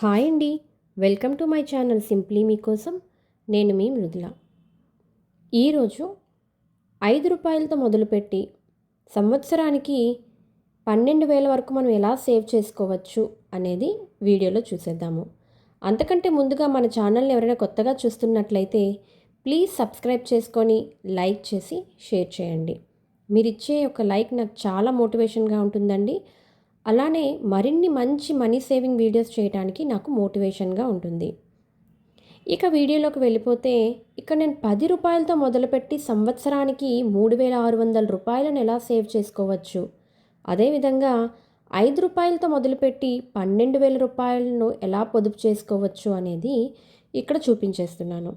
Hi అండి. Welcome to my channel simply మీకోసం. నేను మీ మృదుల. ఈరోజు రూ. 5తో మొదలుపెట్టి సంవత్సరానికి 12,000 వరకు మనం ఎలా సేవ్ చేసుకోవచ్చు అనేది వీడియోలో చూసేద్దాము. అంతకంటే ముందుగా మన ఛానల్ని ఎవరైనా కొత్తగా చూస్తున్నట్లయితే ప్లీజ్ సబ్స్క్రైబ్ చేసుకొని లైక్ చేసి షేర్ చేయండి. మీరిచ్చే ఒక లైక్ నాకు చాలా మోటివేషన్గా ఉంటుందండి. అలానే మరిన్ని మంచి మనీ సేవింగ్ వీడియోస్ చేయడానికి నాకు మోటివేషన్గా ఉంటుంది. ఇక వీడియోలోకి వెళ్ళిపోతే ఇక్కడ నేను రూ. 10తో మొదలుపెట్టి సంవత్సరానికి 3,600 రూపాయలను ఎలా సేవ్ చేసుకోవచ్చు, అదేవిధంగా రూ. 5తో మొదలుపెట్టి 12,000 రూపాయలను ఎలా పొదుపు చేసుకోవచ్చు అనేది ఇక్కడ చూపించేస్తున్నాను.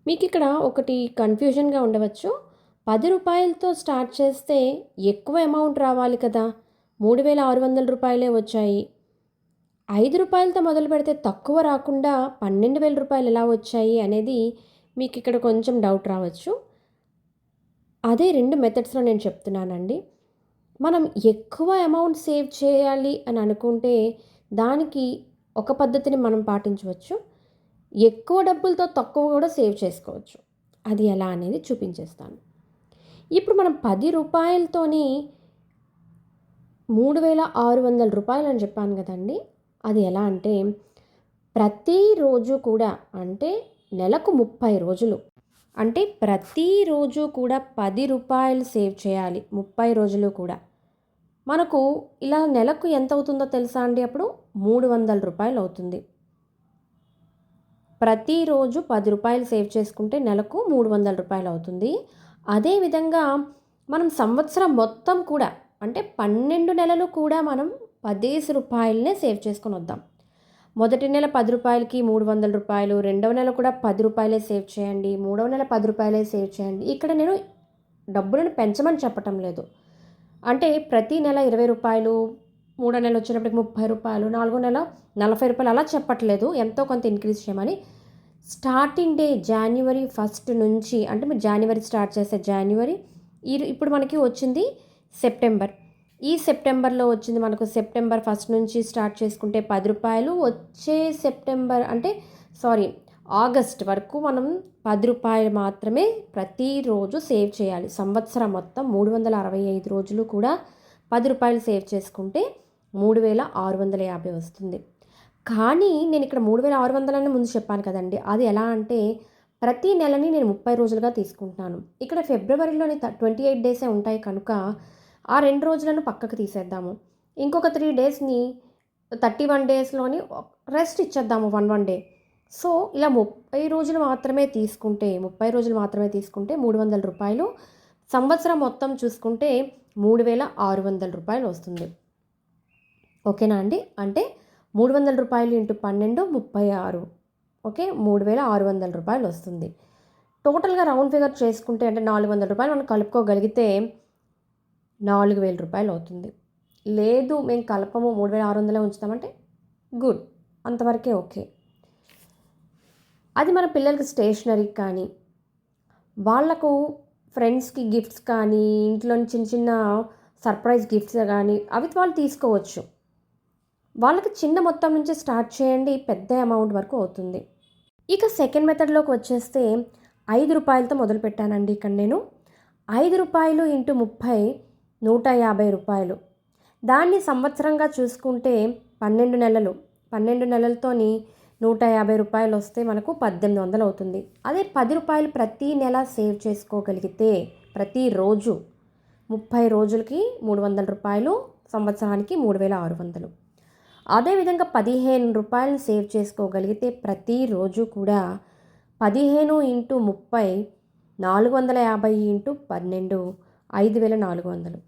మీకు ఇక్కడ ఒకటి కన్ఫ్యూజన్గా ఉండవచ్చు. రూ. 10తో స్టార్ట్ చేస్తే ఎక్కువ అమౌంట్ రావాలి కదా, 3,600 రూపాయలే వచ్చాయి. రూపాయలతో మొదలు పెడితే తక్కువ రాకుండా 12,000 రూపాయలు ఎలా వచ్చాయి అనేది మీకు ఇక్కడ కొంచెం డౌట్ రావచ్చు. అదే రెండు మెథడ్స్లో నేను చెప్తున్నానండి. మనం ఎక్కువ అమౌంట్ సేవ్ చేయాలి అని అనుకుంటే దానికి ఒక పద్ధతిని మనం పాటించవచ్చు. ఎక్కువ డబ్బులతో తక్కువ కూడా సేవ్ చేసుకోవచ్చు. అది ఎలా అనేది చూపించేస్తాను. ఇప్పుడు మనం రూపాయలతోని 3,600 రూపాయలు అని చెప్పాను కదండి. అది ఎలా అంటే ప్రతిరోజు కూడా, అంటే నెలకు 30 రోజులు, అంటే ప్రతిరోజు కూడా రూపాయలు సేవ్ చేయాలి. 30 రోజులు కూడా మనకు ఇలా నెలకు ఎంత అవుతుందో తెలుసా అండి? అప్పుడు 300 రూపాయలు అవుతుంది. ప్రతిరోజు రూపాయలు సేవ్ చేసుకుంటే నెలకు 300 రూపాయలు అవుతుంది. అదేవిధంగా మనం సంవత్సరం మొత్తం కూడా, అంటే 12 నెలలు కూడా మనం 10 రూపాయలనే సేవ్ చేసుకొని వద్దాం. మొదటి నెల రూపాయలకి 300 రూపాయలు, రెండవ నెల కూడా రూపాయలే సేవ్ చేయండి, మూడవ నెల రూపాయలే సేవ్ చేయండి. ఇక్కడ నేను డబ్బులను పెంచమని చెప్పటం లేదు. అంటే ప్రతి నెల 20 రూపాయలు, మూడో నెల వచ్చేటప్పటికి 30 రూపాయలు, నాలుగో నెల 40 రూపాయలు అలా చెప్పట్లేదు. ఎంతో కొంత ఇంక్రీజ్ చేయమని. స్టార్టింగ్ డే జనవరి 1 నుంచి, అంటే మీరు జనవరి స్టార్ట్ చేసే జనవరి, ఇప్పుడు మనకి వచ్చింది సెప్టెంబర్. ఈ సెప్టెంబర్లో వచ్చింది మనకు సెప్టెంబర్ 1 నుంచి స్టార్ట్ చేసుకుంటే రూపాయలు, వచ్చే సెప్టెంబర్ అంటే ఆగస్ట్ వరకు మనం రూపాయలు మాత్రమే ప్రతిరోజు సేవ్ చేయాలి. సంవత్సరం మొత్తం 365 రోజులు కూడా రూపాయలు సేవ్ చేసుకుంటే 3,650 వస్తుంది. కానీ నేను ఇక్కడ 3,600 అని ముందు చెప్పాను కదండి. అది ఎలా అంటే ప్రతి నెలని నేను 30 రోజులుగా తీసుకుంటున్నాను. ఇక్కడ ఫిబ్రవరిలోని 28 డేసే ఉంటాయి కనుక ఆ 2 రోజులను పక్కకు తీసేద్దాము. ఇంకొక 3 డేస్ని 31 డేస్లోని రెస్ట్ ఇచ్చేద్దాము 1 డే. సో ఇలా 30 రోజులు మాత్రమే తీసుకుంటే 300 రూపాయలు, సంవత్సరం మొత్తం చూసుకుంటే 3,600 రూపాయలు వస్తుంది. ఓకేనా అండి? అంటే 300 రూపాయలు ఇంటూ 12 36. ఓకే, 3,600 రూపాయలు వస్తుంది. టోటల్గా రౌండ్ ఫిగర్ చేసుకుంటే, అంటే 400 రూపాయలు మనం కలుపుకోగలిగితే 4,000 రూపాయలు అవుతుంది. లేదు మేము కలపము 3,600 ఉంచుతామంటే గుడ్, అంతవరకే ఓకే. అది మన పిల్లలకి స్టేషనరీకి కానీ, వాళ్లకు ఫ్రెండ్స్కి గిఫ్ట్స్ కానీ, ఇంట్లో చిన్న చిన్న సర్ప్రైజ్ గిఫ్ట్స్ కానీ అవి వాళ్ళు తీసుకోవచ్చు. వాళ్ళకి చిన్న మొత్తం నుంచి స్టార్ట్ చేయండి, పెద్ద అమౌంట్ వరకు అవుతుంది. ఇక సెకండ్ మెథడ్లోకి వచ్చేస్తే రూపాయలతో మొదలు పెట్టానండి. ఇక్కడ నేను రూపాయలు ఇంటూ 30 150 రూపాయలు. దాన్ని సంవత్సరంగా చూసుకుంటే 12 నెలలతోని 150 రూపాయలు వస్తే మనకు 1,800 అవుతుంది. అదే రూపాయలు ప్రతి నెల సేవ్ చేసుకోగలిగితే, ప్రతిరోజు 30 రోజులకి 300 రూపాయలు, సంవత్సరానికి 3,600. అదేవిధంగా 15 రూపాయలను సేవ్ చేసుకోగలిగితే ప్రతిరోజు కూడా 15 ఇంటూ 30 450 ఇంటూ 12 5,400.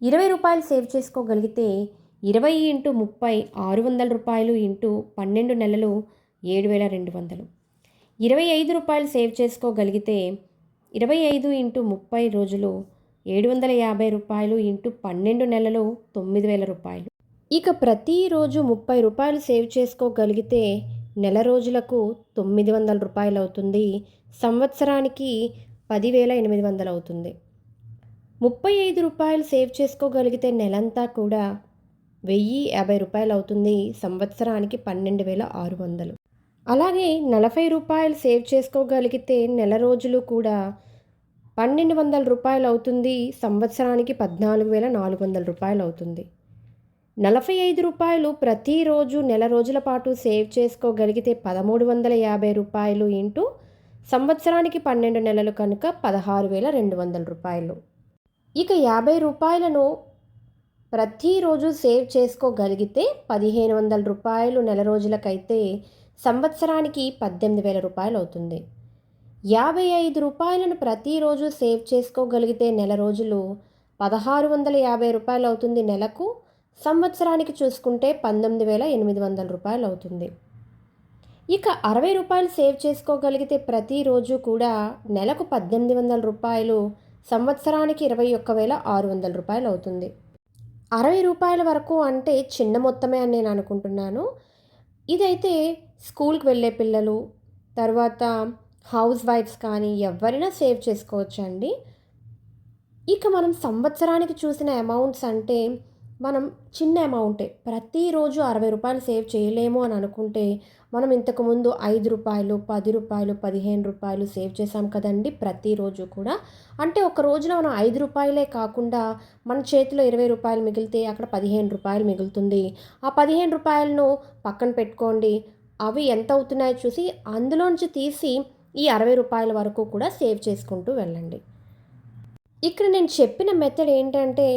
20 రూపాయలు సేవ్ చేసుకోగలిగితే 20 ఇంటూ 30 600 రూపాయలు ఇంటూ 12 నెలలు 7,200. 25 రూపాయలు సేవ్ చేసుకోగలిగితే 25 ఇంటూ 30 రోజులు 750 రూపాయలు ఇంటూ 12 నెలలు 9,000 రూపాయలు. ఇక ప్రతిరోజు 30 రూపాయలు సేవ్ చేసుకోగలిగితే నెల రోజులకు 900 రూపాయలు అవుతుంది. సంవత్సరానికి 10,800 అవుతుంది. 35 రూపాయలు సేవ్ చేసుకోగలిగితే నెలంతా కూడా రూ. 1050 అవుతుంది. సంవత్సరానికి 12,600. అలాగే రూ. 40 సేవ్ చేసుకోగలిగితే నెల రోజులు కూడా రూ. 1,200 అవుతుంది. సంవత్సరానికి రూ. 14,400 అవుతుంది. రూ. 45 ప్రతిరోజు నెల రోజుల పాటు సేవ్ చేసుకోగలిగితే రూ. 1,350 ఇంటూ సంవత్సరానికి 12 నెలలు కనుక రూ. 16,200. ఇక రూ. 50ను ప్రతిరోజు సేవ్ చేసుకోగలిగితే రూ. 1,500 నెల రోజులకైతే సంవత్సరానికి రూ. 18,000 అవుతుంది. రూ. 55ను ప్రతిరోజు సేవ్ చేసుకోగలిగితే నెల రోజులు రూ. 1,650 అవుతుంది నెలకు. సంవత్సరానికి చూసుకుంటే రూ. 19,800 అవుతుంది. ఇక రూ. 60 సేవ్ చేసుకోగలిగితే ప్రతిరోజు కూడా నెలకు రూ. 1,800, సంవత్సరానికి రూ. 21,600 అవుతుంది. రూ. 60 వరకు అంటే చిన్న మొత్తమే అని నేను అనుకుంటున్నాను. ఇదైతే స్కూల్కి వెళ్ళే పిల్లలు, తర్వాత హౌస్ వైఫ్స్ కానీ ఎవరైనా సేవ్ చేసుకోవచ్చండి. ఇక మనం సంవత్సరానికి చూసిన అమౌంట్స్ అంటే మనం చిన్న అమౌంటే. ప్రతిరోజు రూ. 60 సేవ్ చేయలేము అని అనుకుంటే మనం ఇంతకుముందు రూ. 5, రూ. 10, రూ. 15 సేవ్ చేసాం కదండి ప్రతిరోజు కూడా. అంటే ఒక రోజున మనం రూ. 5 కాకుండా మన చేతిలో రూ. 20 మిగిలితే అక్కడ రూ. 15 మిగులుతుంది. ఆ రూ. 15ను పక్కన పెట్టుకోండి. అవి ఎంత అవుతున్నాయో చూసి అందులోంచి తీసి ఈ రూ. 60 వరకు కూడా సేవ్ చేసుకుంటూ వెళ్ళండి. ఇక్కడ నేను చెప్పిన మెథడ్ ఏంటంటే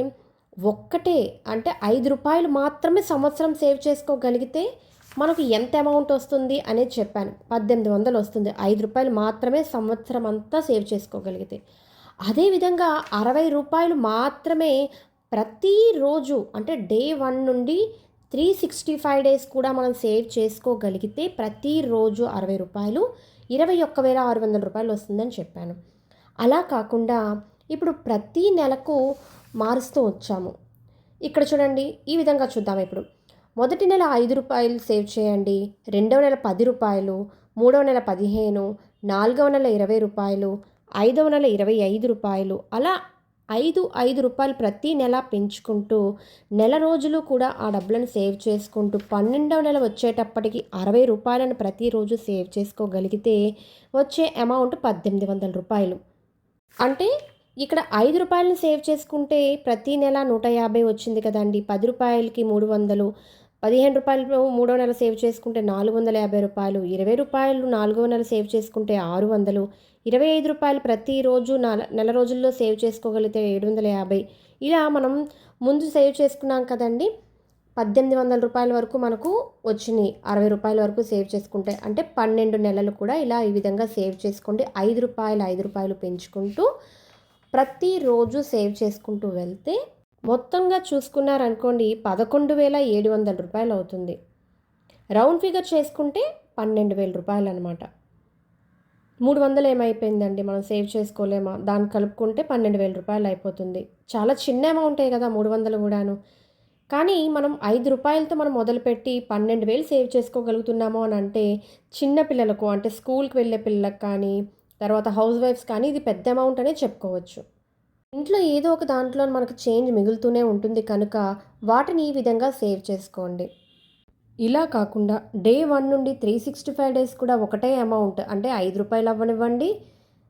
ఒక్కటే, అంటే రూ. 5 మాత్రమే సంవత్సరం సేవ్ చేసుకోగలిగితే మనకు ఎంత అమౌంట్ వస్తుంది అనేది చెప్పాను. 1,800 వస్తుంది. రూ. 5 మాత్రమే సంవత్సరం అంతా సేవ్ చేసుకోగలిగితే. అదేవిధంగా రూ. 60 మాత్రమే ప్రతిరోజు అంటే డే 1 నుండి 365 డేస్ కూడా మనం సేవ్ చేసుకోగలిగితే ప్రతిరోజు రూ. 60 21,600 వస్తుందని చెప్పాను. అలా కాకుండా ఇప్పుడు ప్రతి నెలకు మారుస్తూ వచ్చాము. ఇక్కడ చూడండి, ఈ విధంగా చూద్దాం. ఇప్పుడు మొదటి నెల రూ. 5 సేవ్ చేయండి, రెండవ నెల రూ. 10, మూడవ నెల 15, నాలుగవ నెల రూ. 20, ఐదవ నెల రూ. 25, అలా రూ. 5 ప్రతి నెల పెంచుకుంటూ నెల రోజులు కూడా ఆ డబ్బులను సేవ్ చేసుకుంటూ 12వ నెల వచ్చేటప్పటికి రూ. 60 ప్రతిరోజు సేవ్ చేసుకోగలిగితే వచ్చే అమౌంట్ రూ. 1,800. అంటే ఇక్కడ రూ. 5 సేవ్ చేసుకుంటే ప్రతి నెల 150 వచ్చింది కదండి. రూ. 10కి 300, రూ. 15 మూడో నెల సేవ్ చేసుకుంటే రూ. 450, రూ. 20 నాలుగో నెల సేవ్ చేసుకుంటే 600, రూ. 25 ప్రతిరోజు నెల రోజుల్లో సేవ్ చేసుకోగలిగితే 750. ఇలా మనం ముందు సేవ్ చేసుకున్నాం కదండి. రూ. 1,800 వరకు మనకు వచ్చినాయి. రూ. 60 వరకు సేవ్ చేసుకుంటే అంటే 12 నెలలు కూడా ఇలా ఈ విధంగా సేవ్ చేసుకోండి. రూ. 5 పెంచుకుంటూ ప్రతిరోజు సేవ్ చేసుకుంటూ వెళ్తే మొత్తంగా చూసుకున్నారనుకోండి రూ. 11,700 అవుతుంది. రౌండ్ ఫిగర్ చేసుకుంటే రూ. 12,000 అనమాట. 300 ఏమైపోయిందండి, మనం సేవ్ చేసుకోలేమా? దాన్ని కలుపుకుంటే రూ. 12,000 అయిపోతుంది. చాలా చిన్న అమౌంటే కదా 300 కూడాను. కానీ మనం రూ. 5తో మనం మొదలుపెట్టి 12,000 సేవ్ చేసుకోగలుగుతున్నాము అని అంటే చిన్న పిల్లలకు, అంటే స్కూల్కి వెళ్ళే పిల్లలకు కానీ, తర్వాత హౌస్ వైఫ్స్ కానీ ఇది పెద్ద అమౌంట్ అనే చెప్పుకోవచ్చు. ఇంట్లో ఏదో ఒక దాంట్లో మనకు చేంజ్ మిగులుతూనే ఉంటుంది కనుక వాటిని ఈ విధంగా సేవ్ చేసుకోండి. ఇలా కాకుండా డే 1 నుండి 365 డేస్ కూడా ఒకటే అమౌంట్, అంటే రూ. 5 అవ్వనివ్వండి,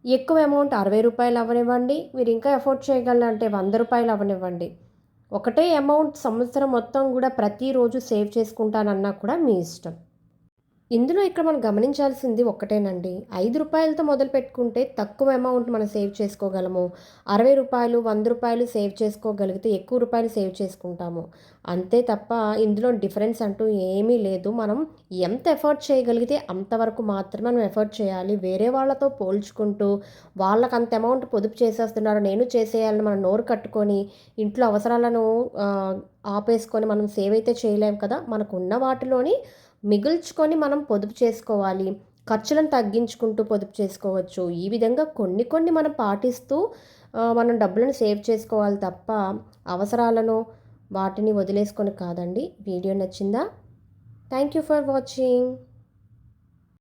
ఎక్కువ అమౌంట్ రూ. 60 అవ్వనివ్వండి, మీరు ఇంకా ఎఫోర్డ్ చేయగలంటే రూ. 100 అవ్వనివ్వండి. ఒకటే అమౌంట్ సంవత్సరం మొత్తం కూడా ప్రతిరోజు సేవ్ చేసుకుంటానన్నా కూడా మీ ఇష్టం. ఇందులో ఇక్కడ మనం గమనించాల్సింది ఒక్కటేనండి. రూ. 5తో మొదలు పెట్టుకుంటే తక్కువ అమౌంట్ మనం సేవ్ చేసుకోగలము. రూ. 60, రూ. 100 సేవ్ చేసుకోగలిగితే ఎక్కువ రూపాయలు సేవ్ చేసుకుంటాము. అంతే తప్ప ఇందులో డిఫరెన్స్ అంటూ ఏమీ లేదు. మనం ఎంత ఎఫర్ట్ చేయగలిగితే అంతవరకు మాత్రమే మనం ఎఫర్ట్ చేయాలి. వేరే వాళ్ళతో పోల్చుకుంటూ వాళ్ళకి అంత అమౌంట్ పొదుపు చేసేస్తున్నారు, నేను చేసేయాలని మనం నోరు కట్టుకొని ఇంట్లో అవసరాలను ఆపేసుకొని మనం సేవ్ అయితే చేయలేము కదా. మనకున్న వాటిలోని మిగుల్చుకొని మనం పొదుపు చేసుకోవాలి. ఖర్చులను తగ్గించుకుంటూ పొదుపు చేసుకోవచ్చు. ఈ విధంగా కొన్ని మనం పాటిస్తూ మనం డబ్బులను సేవ్ చేసుకోవాలి తప్ప అవసరాలను వాటిని వదిలేసుకొని కాదండి. వీడియో నచ్చిందా? Thank you for watching.